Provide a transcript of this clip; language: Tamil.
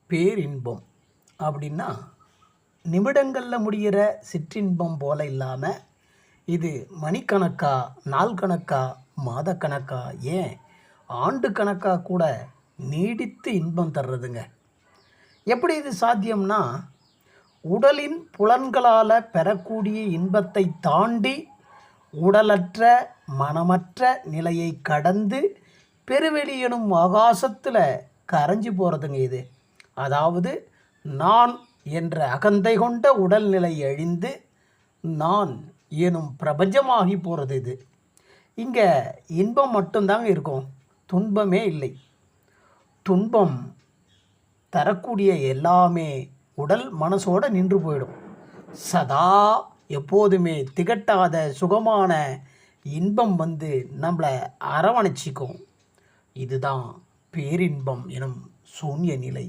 பேரின்பம் அப்படின்னா நிமிடங்களில் முடிகிற சிற்றின்பம் போல இல்லாமல் இது மணிக்கணக்கா, நாள் கணக்கா, மாதக்கணக்கா, ஏன் ஆண்டு கணக்காக கூட நீடித்து இன்பம் தர்றதுங்க. எப்படி இது சாத்தியம்னா, உடலின் புலன்களால் பெறக்கூடிய இன்பத்தை தாண்டி உடலற்ற மனமற்ற நிலையை கடந்து பெருவெளி எனும் ஆகாசத்தில் கரைஞ்சி போகிறதுங்க இது. அதாவது நான் என்ற அகந்தை கொண்ட உடல்நிலை அழிந்து நான் எனும் பிரபஞ்சமாகி போகிறது இது. இங்கே இன்பம் மட்டும்தாங்க இருக்கும், துன்பமே இல்லை. துன்பம் தரக்கூடிய எல்லாமே உடல் மனசோடு நின்று போயிடும். சதா எப்போதுமே திகட்டாத சுகமான இன்பம் வந்து நம்மளை அரவணைச்சிக்கும். இதுதான் பேரின்பம் எனும் சூன்ய நிலை.